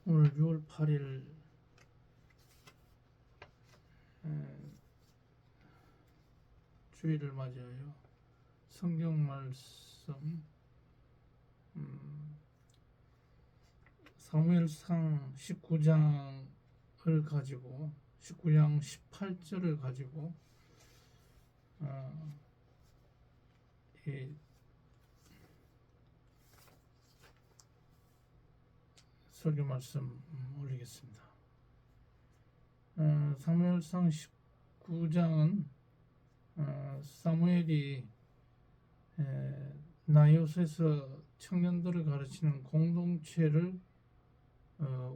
오늘 6월 8일 주일을 맞이하여 성경 말씀 사무엘상 19장을 가지고 19장 18절을 가지고 이 설교 말씀 올리겠습니다. 사무엘상 19장은 사무엘이 나요스에서 청년들을 가르치는 공동체를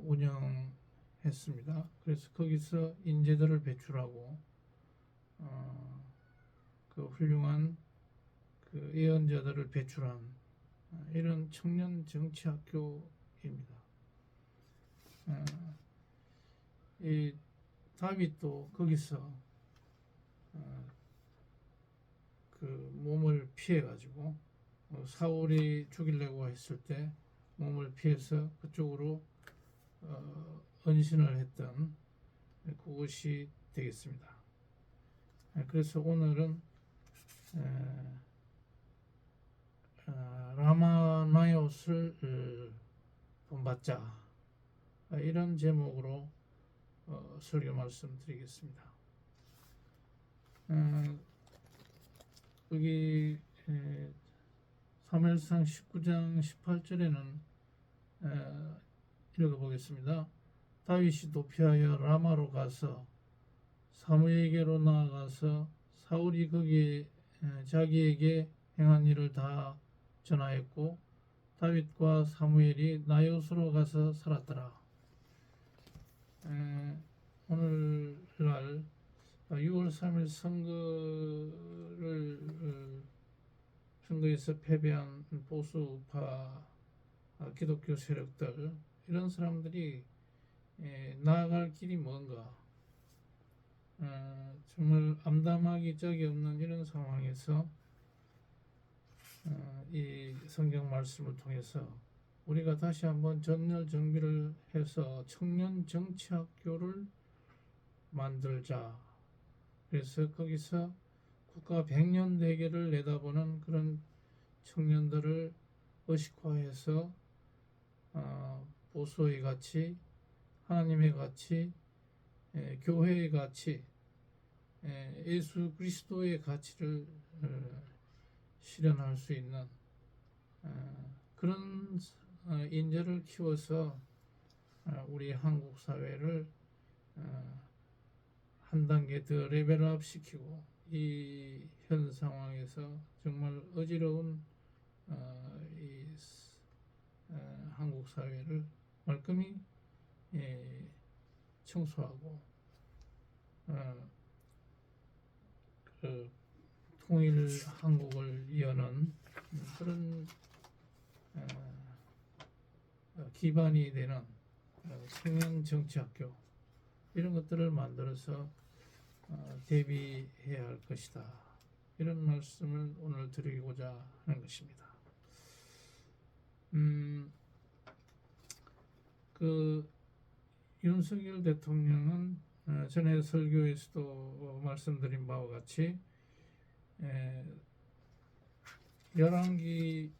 운영했습니다. 그래서 거기서 인재들을 배출하고 그 훌륭한 그 예언자들을 배출한 이런 청년 정치학교입니다. 이 다윗도 거기서 그 몸을 피해 가지고 사울이 죽이려고 했을 때 몸을 피해서 그쪽으로 은신을 했던 그곳이 되겠습니다. 그래서 오늘은 라마나요스를 본받자 이런 제목으로 설교 말씀드리겠습니다. 여기 사무엘상 19장 18절에는 읽어보겠습니다. 다윗이 도피하여 라마로 가서 사무엘에게로 나아가서 사울이 거기에 자기에게 행한 일을 다 전하였고 다윗과 사무엘이 나요스로 가서 살았더라. 오늘날 6월 3일 선거에서 패배한 보수파 기독교 세력들 이런 사람들이 나아갈 길이 뭔가 정말 암담하기 짝이 없는 이런 상황에서 이 성경 말씀을 통해서 우리가 다시 한번 전열 정비를 해서 청년 정치학교를 만들자. 그래서 거기서 국가 100년 대계를 내다보는 그런 청년들을 의식화해서 보수의 가치, 하나님의 가치, 교회의 가치, 예수 그리스도의 가치를 실현할 수 있는 그런 인재를 키워서 우리 한국 사회를 한 단계 더 레벨업 시키고 이 현 상황에서 정말 어지러운 이 한국 사회를 말끔히 청소하고 그 통일 한국을 여는 그런 기반이 되는 청년 정치학교 이런 것들을 만들어서 대비해야 할 것이다. 이런 말씀을 오늘 드리고자 하는 것입니다. 그 윤석열 대통령은 전에 설교에서도 말씀드린 바와 같이 열왕기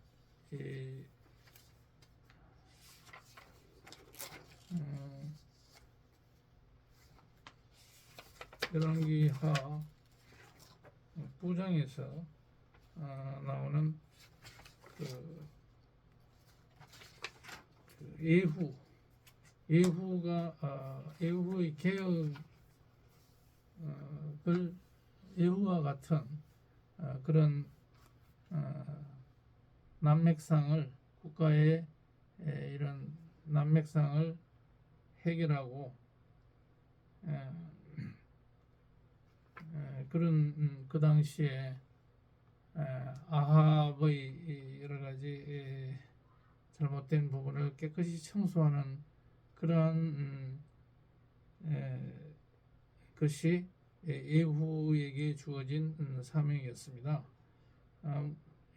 열왕기하 9장에서 나오는 그 예후의 개혁을 예후와 같은 그런 난맥상을 국가의 이런 난맥상을 해결하고 그런 그 당시에 아합의 여러 가지 잘못된 부분을 깨끗이 청소하는 그러한 것이 예후에게 주어진 사명이었습니다.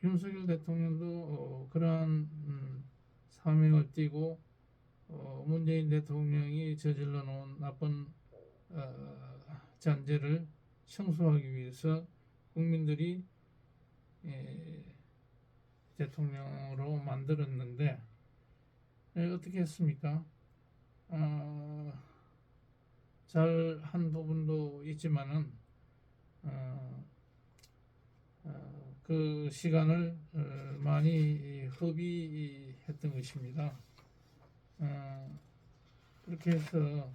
윤석열 대통령도 그러한 사명을 띠고 문재인 대통령이 저질러 놓은 나쁜 잔재를 청소하기 위해서 국민들이 대통령으로 만들었는데 어떻게 했습니까? 잘 한 부분도 있지만은 그 시간을 많이 허비했던 것입니다. 그렇게 해서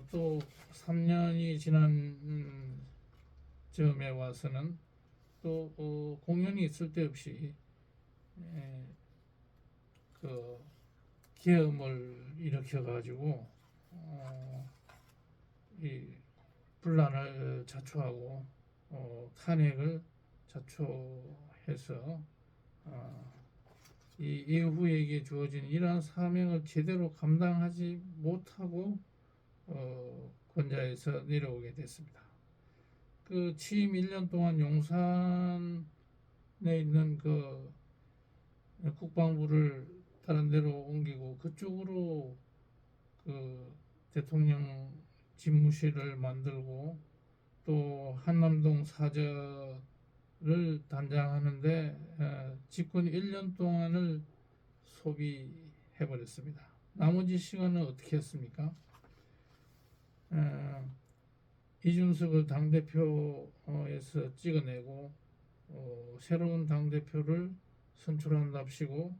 또 3년이 지난 즈음에 와서는 또 공연이 있을 데 없이 그 계엄을 일으켜 가지고 이 분란을 자초하고 탄핵을 자초해서 이 예후에게 주어진 이러한 사명을 제대로 감당하지 못하고 권좌에서 내려오게 됐습니다. 그 취임 1년 동안 용산에 있는 그 국방부를 다른 데로 옮기고 그쪽으로 그 대통령 집무실을 만들고 또 한남동 사저를 단장하는데 집권 1년 동안을 소비해버렸습니다. 나머지 시간은 어떻게 했습니까? 이준석을 당대표에서 찍어내고 새로운 당대표를 선출한답시고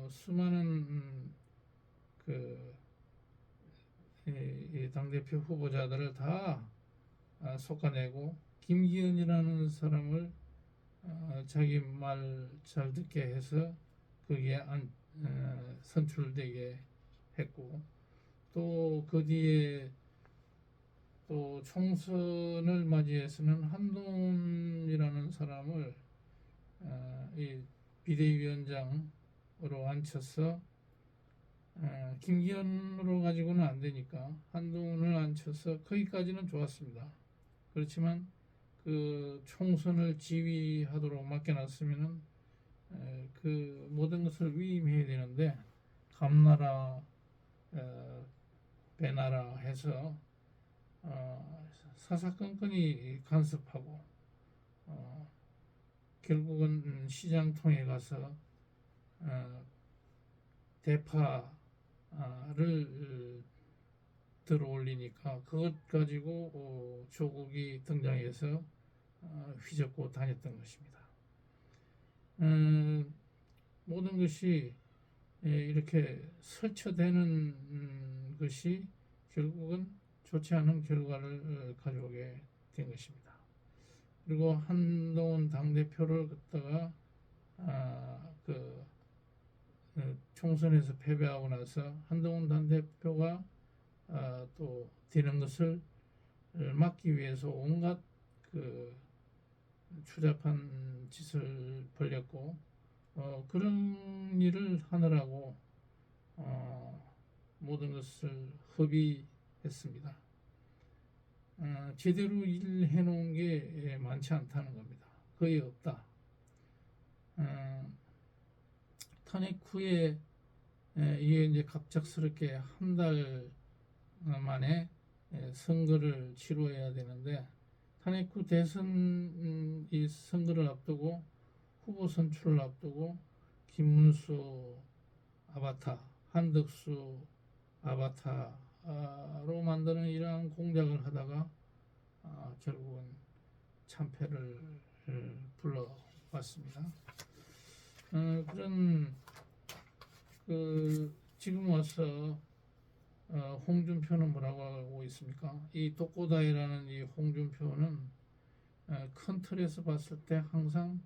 수많은 이 당대표 후보자들을 다 솎아내고 김기현이라는 사람을 자기 말 잘 듣게 해서 거기에 선출되게 했고 또 그 뒤에 또 총선을 맞이해서는 한동훈이라는 사람을 이 비대위원장으로 앉혀서 김기현으로 가지고는 안 되니까 한동훈을 앉혀서 거기까지는 좋았습니다. 그렇지만 그 총선을 지휘하도록 맡겨놨으면은 그 모든 것을 위임해야 되는데 감나라 배나라 해서 사사건건이 간섭하고 결국은 시장통에 가서 대파를 들어올리니까 그것 가지고 조국이 등장해서 휘젓고 다녔던 것입니다. 모든 것이 이렇게 설쳐되는 것이 결국은 좋지 않은 결과를 가져오게 된 것입니다. 그리고 한동훈 당대표를 갖다가 총선에서 패배하고 나서 한동훈 당대표가 또 되는 것을 막기 위해서 온갖 그 추잡한 짓을 벌였고 그런 일을 하느라고 모든 것을 허비했습니다. 제대로 일해 놓은 게 많지 않다는 겁니다. 거의 없다. 탄핵 후에 이게 이제 갑작스럽게 한 달 만에 선거를 치러야 되는데 탄핵 후 대선 이 선거를 앞두고 후보 선출을 앞두고 김문수 아바타, 한덕수 아바타로 만드는 이러한 공작을 하다가 결국은 참패를 불러왔습니다. 그런 지금 와서 홍준표는 뭐라고 하고 있습니까? 이 독고다이라는 이 홍준표는 큰 틀에서 봤을 때 항상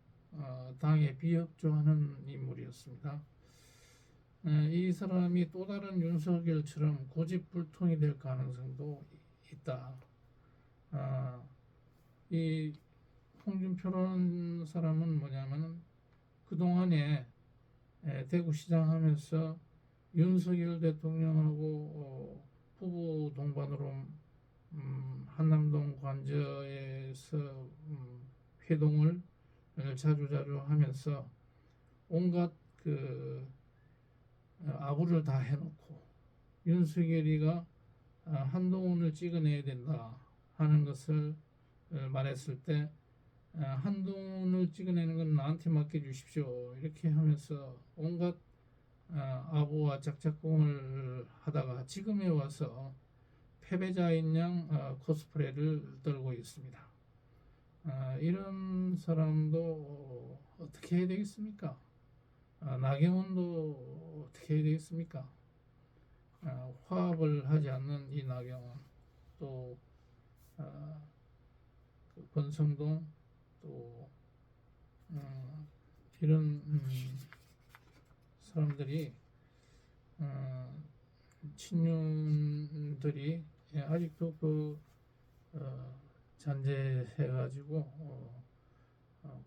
당에 비협조하는 인물이었습니다. 이 사람이 또 다른 윤석열처럼 고집불통이 될 가능성도 있다. 이 홍준표라는 사람은 뭐냐면은 그동안에 대구시장 하면서 윤석열 대통령하고 후보 동반으로 한남동 관저에서 회동을 자주자주 하면서 온갖 그 아부를 다 해놓고 윤석열이가 한동훈을 찍어내야 된다 하는 것을 말했을 때 한동훈을 찍어내는 건 나한테 맡겨주십시오 이렇게 하면서 온갖 아부와 짝짝꿍을 하다가 지금에 와서 패배자인 양 코스프레를 떨고 있습니다. 이런 사람도 어떻게 해야 되겠습니까? 나경원도 어떻게 해야 되겠습니까? 화합을 하지 않는 이 나경원, 또 그 권성동, 또 이런 사람들이 친윤들이 아직도 그 잔재해가지고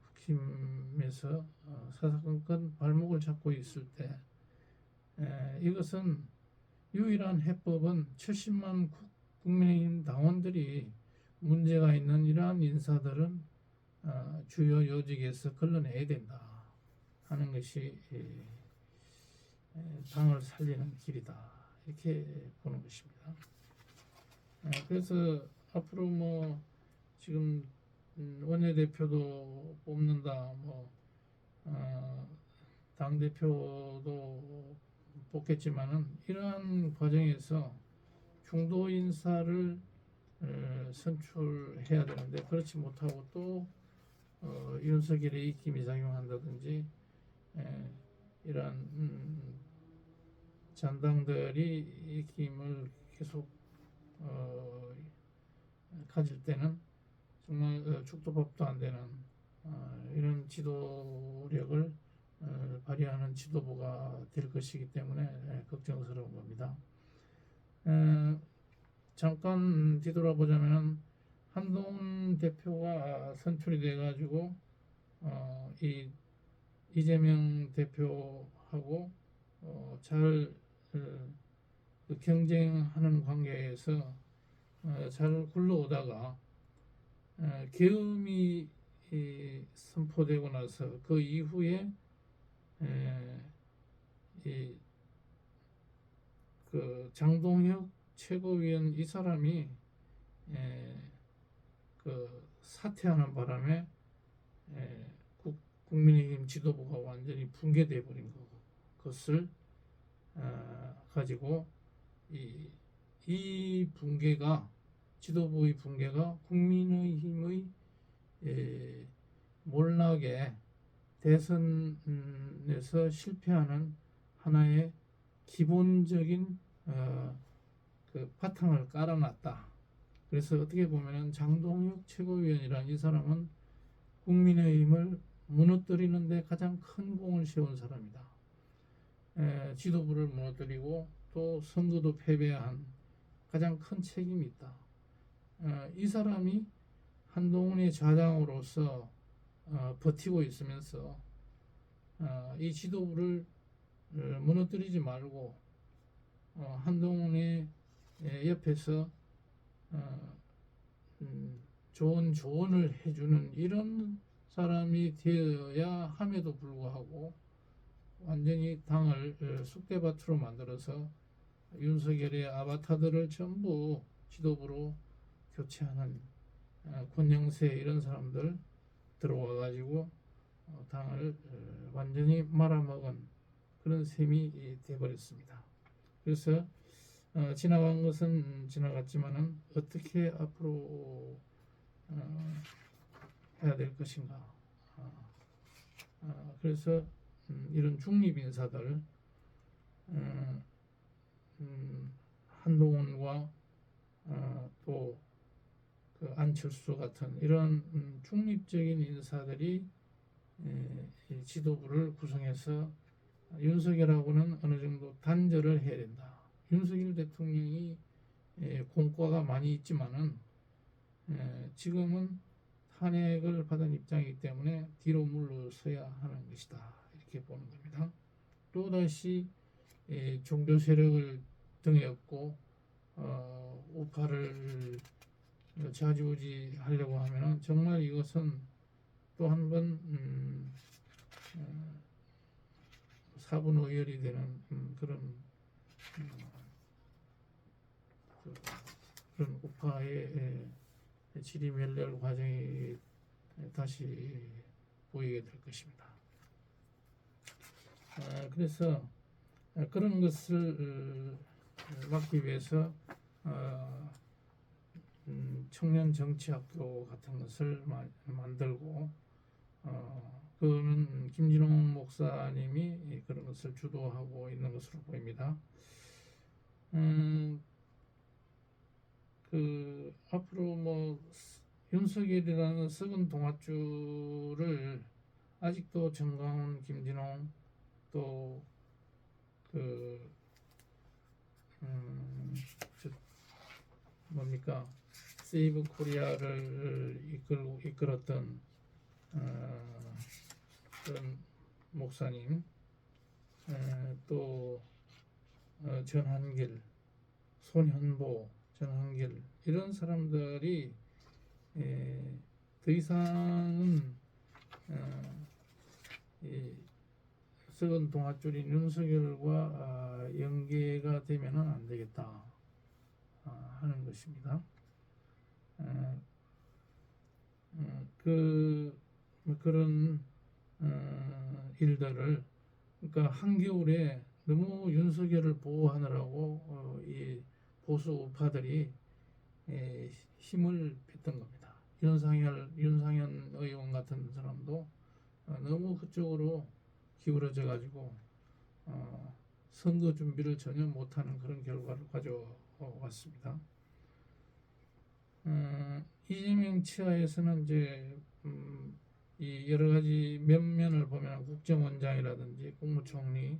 국힘에서 사사건건 발목을 잡고 있을 때 이것은 유일한 해법은 70만 국민의힘 당원들이 문제가 있는 이러한 인사들은 주요 요직에서 걸러내야 된다 하는 것이 당을 살리는 길이다 이렇게 보는 것입니다. 그래서 앞으로 뭐 지금 원내대표도 뽑는다 당 대표도 뽑겠지만은 이러한 과정에서 중도 인사를 선출해야 되는데 그렇지 못하고 또 윤석열의 입김이 작용한다든지 이러한 잔당들이 입김을 계속 가질 때는 정말 죽도 밥도 안 되는 이런 지도력을 발휘하는 지도부가 될 것이기 때문에 걱정스러운 겁니다. 잠깐 뒤돌아보자면 한동훈 대표가 선출이 돼가지고 이재명 대표하고 잘 경쟁하는 관계에서 잘 굴러오다가 계엄이 선포되고 나서 그 이후에 그 장동혁 최고위원 이 사람이 그 사퇴하는 바람에 국민의힘 지도부가 완전히 붕괴돼 버린 것을 가지고 이 붕괴가 지도부의 붕괴가 국민의힘의 몰락에 대선에서 실패하는 하나의 기본적인 그 바탕을 깔아놨다. 그래서 어떻게 보면은 장동혁 최고위원이라는 이 사람은 국민의힘을 무너뜨리는데 가장 큰 공을 세운 사람이다. 지도부를 무너뜨리고 또 선거도 패배한 가장 큰 책임이 있다. 이 사람이 한동훈의 좌장으로서 버티고 있으면서 이 지도부를 무너뜨리지 말고 한동훈의 옆에서 좋은 조언을 해주는 이런 사람이 되어야 함에도 불구하고 완전히 당을 쑥대밭으로 만들어서 윤석열의 아바타들을 전부 지도부로 교체하는 권영세 이런 사람들 들어와가지고 당을 완전히 말아먹은 그런 셈이 돼버렸습니다. 그래서 지나간 것은 지나갔지만은 어떻게 앞으로 해야 될 것인가. 그래서 이런 중립 인사들 한동훈과 또 그 안철수 같은 이런 중립적인 인사들이 지도부를 구성해서 윤석열하고는 어느 정도 단절을 해야 된다. 윤석열 대통령이 공과가 많이 있지만은 지금은 탄핵을 받은 입장이기 때문에 뒤로 물러서야 하는 것이다. 이렇게 보는 겁니다. 또다시 종교 세력을 등에 업고 우파를 좌지우지하려고 하면은 정말 이것은 또 한 번 사분오열이 되는 그런 목사의 지리멸렬 과정이 다시 보이게 될 것입니다. 그래서 그런 것을 막기 위해서 청년 정치학교 같은 것을 만들고 그거는 김진홍 목사님이 그런 것을 주도하고 있는 것으로 보입니다. 앞으로 뭐 윤석열이라는 썩은 동아줄을 아직도 정광훈, 김진홍 또 세이브 코리아를 이끌었던 그런 목사님, 또 전한길, 손현보, 전한길 이런 사람들이 더 이상은 이 썩은 동아줄인 윤석열과 연계가 되면은 안 되겠다 하는 것입니다. 그런 일들을 그러니까 한겨울에 너무 윤석열을 보호하느라고 이 보수 우파들이 힘을 뺐던 겁니다. 윤상현 의원 같은 사람도 너무 그쪽으로 기울어져 가지고 선거 준비를 전혀 못하는 그런 결과를 가져왔습니다. 이재명 치하에서는 이제 이 여러 가지 면면을 보면 국정원장이라든지 국무총리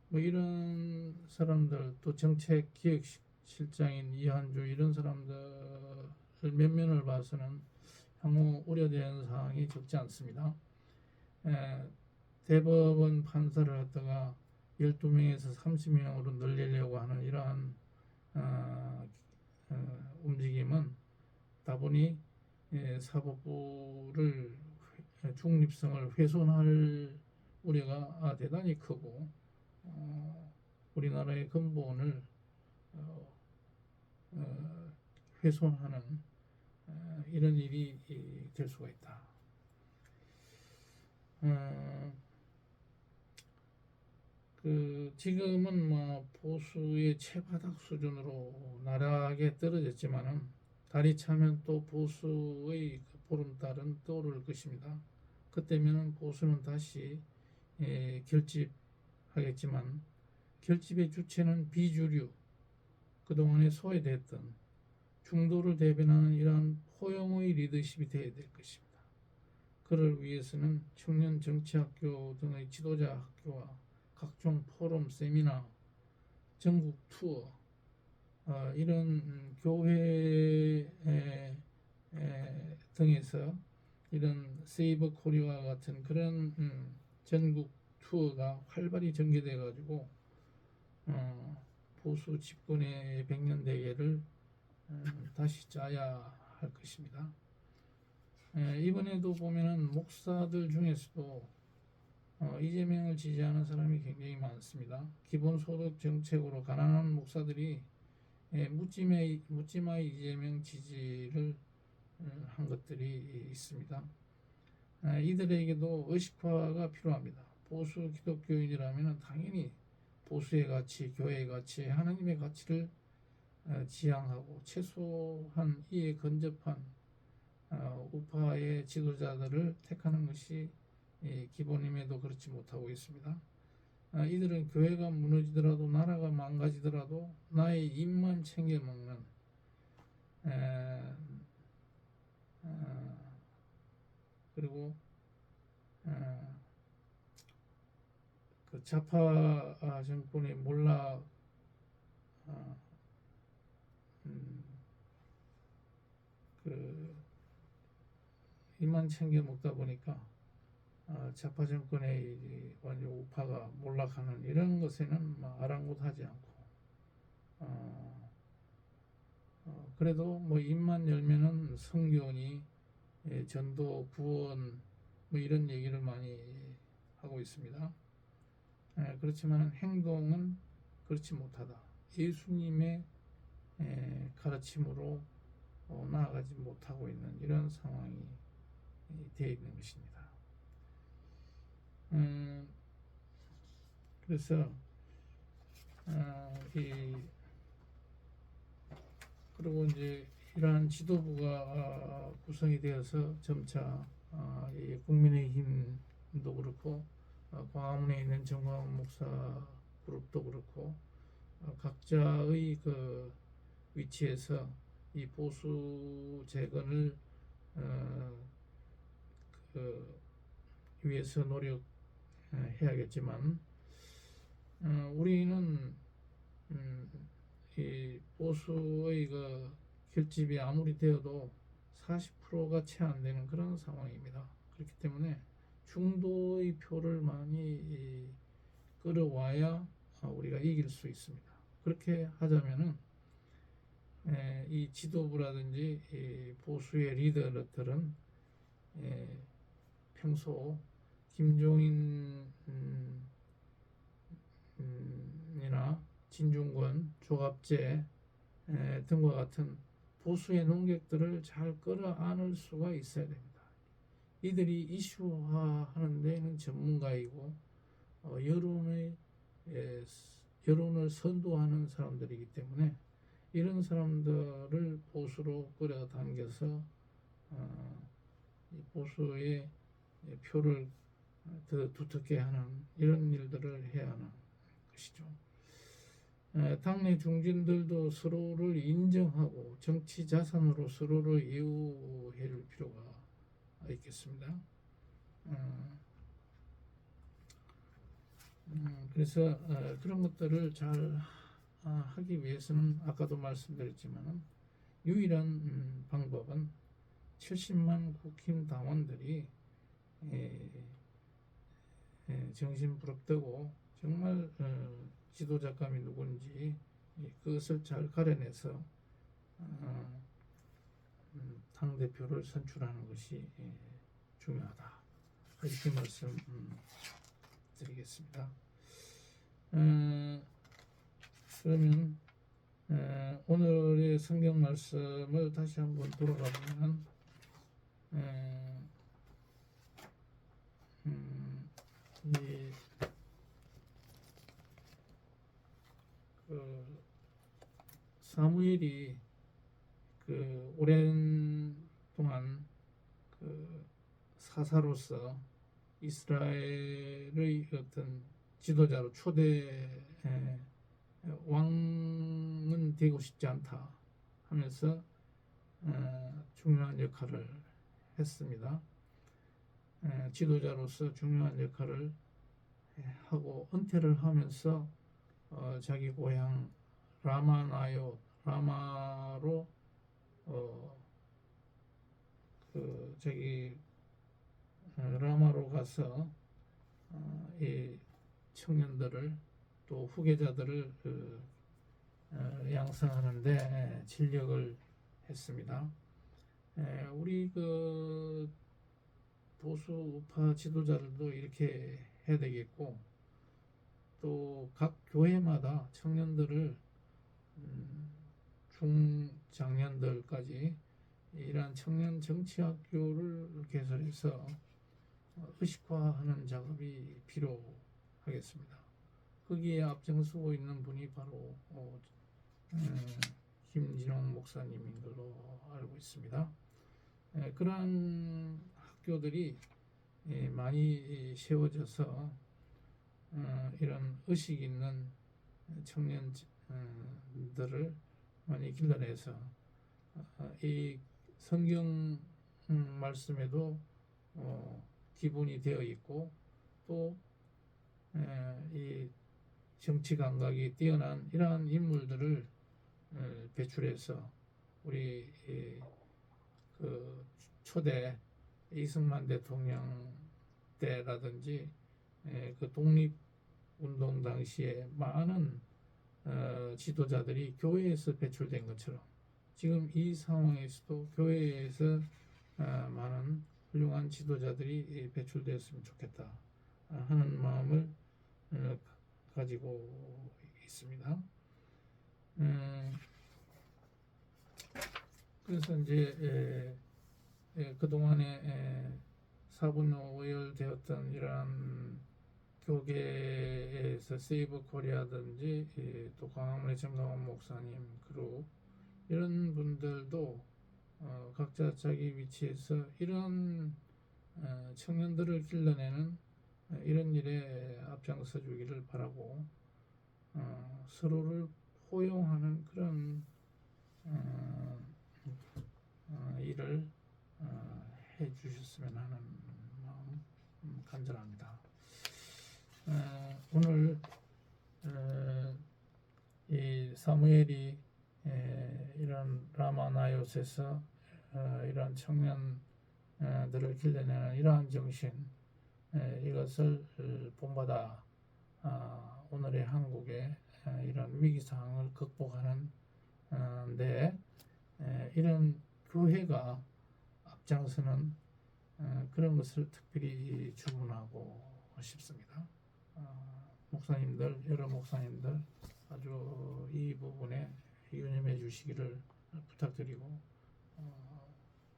뭐 이런 사람들 또 정책기획실장인 이한주 이런 사람들 면면을 봐서는 향후 우려되는 사항이 적지 않습니다. 대법원 판사를 갖다가 12명에서 30명으로 늘리려고 하는 이러한 움직임은 다분히 사법부를 중립성을 훼손할 우려가 대단히 크고 우리나라의 근본을 훼손하는 이런 일이 될 수가 있다. 지금은 뭐 보수의 최바닥 수준으로 나락에 떨어졌지만은 달이 차면 또 보수의 보름달은 떠오를 것입니다. 그때면은 보수는 다시 결집하겠지만 결집의 주체는 비주류, 그동안에 소외됐던 중도를 대변하는 이러한 포용의 리더십이 되어야 될 것입니다. 그를 위해서는 청년 정치학교 등의 지도자 학교와 각종 포럼, 세미나, 전국 투어 이런 교회 등에서 이런 세이버 코리아 같은 그런 전국 투어가 활발히 전개돼 가지고 보수 집권의 백년대계를 다시 짜야 할 것입니다. 이번에도 보면은 목사들 중에서도 이재명을 지지하는 사람이 굉장히 많습니다. 기본소득 정책으로 가난한 목사들이 묻지마 이재명 지지를 한 것들이 있습니다. 이들에게도 의식화가 필요합니다. 보수 기독교인이라면 당연히 보수의 가치, 교회의 가치, 하나님의 가치를 지향하고 최소한 이에 근접한 우파의 지도자들을 택하는 것이 기본임에도 그렇지 못하고 있습니다. 이들은 교회가 무너지더라도 나라가 망가지더라도 나의 입만 챙겨 먹는 그리고 그 좌파 정권이 몰라 입만 챙겨 먹다 보니까 좌파 정권의 완전 우파가 몰락하는 이런 것에는 아랑곳하지 않고 그래도 뭐 입만 열면은 성교니 전도 구원 뭐 이런 얘기를 많이 하고 있습니다. 그렇지만 행동은 그렇지 못하다. 예수님의 가르침으로 나아가지 못하고 있는 이런 상황이 되어 있는 것입니다. 그래서 그리고 이제 이러한 지도부가 구성이 되어서 점차 이 국민의힘도 그렇고 광화문에 있는 정광훈 목사 그룹도 그렇고 각자의 그 위치에서 이 보수 재건을 그 위해서 노력해야겠지만 우리는 이 보수의 그 결집이 아무리 되어도 40%가 채 안 되는 그런 상황입니다. 그렇기 때문에 중도의 표를 많이 끌어와야 우리가 이길 수 있습니다. 그렇게 하자면은 이 지도부라든지 이 보수의 리더들은 평소 김종인 이나 진중권, 조갑재 등과 같은 보수의 논객들을 잘 끌어안을 수가 있어야 됩니다. 이들이 이슈화하는 데는 전문가이고 여론을 선도하는 사람들이기 때문에 이런 사람들을 보수로 끌어당겨서 보수의 표를 더 두텁게 하는 이런 일들을 해야 하는 것이죠. 당내 중진들도 서로를 인정하고 정치 자산으로 서로를 이해해 줄 필요가 있겠습니다. 그래서 그런 것들을 잘 하기 위해서는 아까도 말씀드렸지만 유일한 방법은 70만 국힘 당원들이 정신부릅뜨고 정말 지도자감이 누군지 그것을 잘 가려내서 당대표를 선출하는 것이 중요하다. 이렇게 말씀드리겠습니다. 그러면 오늘의 성경 말씀을 다시 한번 돌아가 보면 사무엘이 그 오랜 동안 그 사사로서 이스라엘의 어떤 지도자로 초대 왕은 되고 싶지 않다 하면서 중요한 역할을 했습니다. 지도자로서 중요한 역할을 하고 은퇴를 하면서 자기 고향 라마로 라마로 가서 이 청년들을 또 후계자들을 양성하는데 진력을 했습니다. 우리 그 보수 우파 지도자들도 이렇게 해야 되겠고 또 각 교회마다 청년들을 중장년들까지 이러한 청년 정치학교를 개설해서 의식화하는 작업이 필요하겠습니다. 거기에 앞장서고 있는 분이 바로 김진홍 목사님인 걸로 알고 있습니다. 그러한 학교들이 많이 세워져서 이런 의식 있는 청년들을 많이 길러내서 이 성경 말씀에도 기본이 되어 있고 또 이 정치 감각이 뛰어난 이러한 인물들을 배출해서 우리 그 초대 이승만 대통령 때라든지 그 독립운동 당시에 많은 지도자들이 교회에서 배출된 것처럼 지금 이 상황에서도 교회에서 많은 훌륭한 지도자들이 배출되었으면 좋겠다 하는 마음을 가지고 있습니다. 그래서 이제 그동안에 사분요 오열되었던 이러한 교계에서 세이브 코리아든지 또 광화문의 정동원 목사님 그룹 이런 분들도 각자 자기 위치에서 이런 청년들을 길러내는 이런 일에 앞장서 주기를 바라고 서로를 포용하는 그런 일을 해 주셨으면 하는 마음 간절합니다. 오늘 이 사무엘이 이런 라마나요스에서 이러한 청년들을 길러내는 이러한 정신 이것을 본받아 오늘의 한국의 이런 위기 상황을 극복하는 데 이런 교회가 앞장서는 그런 것을 특별히 주문하고 싶습니다. 목사님들, 여러 목사님들 아주 이 부분에 유념해 주시기를 부탁드리고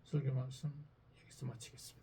설교 말씀 여기서 마치겠습니다.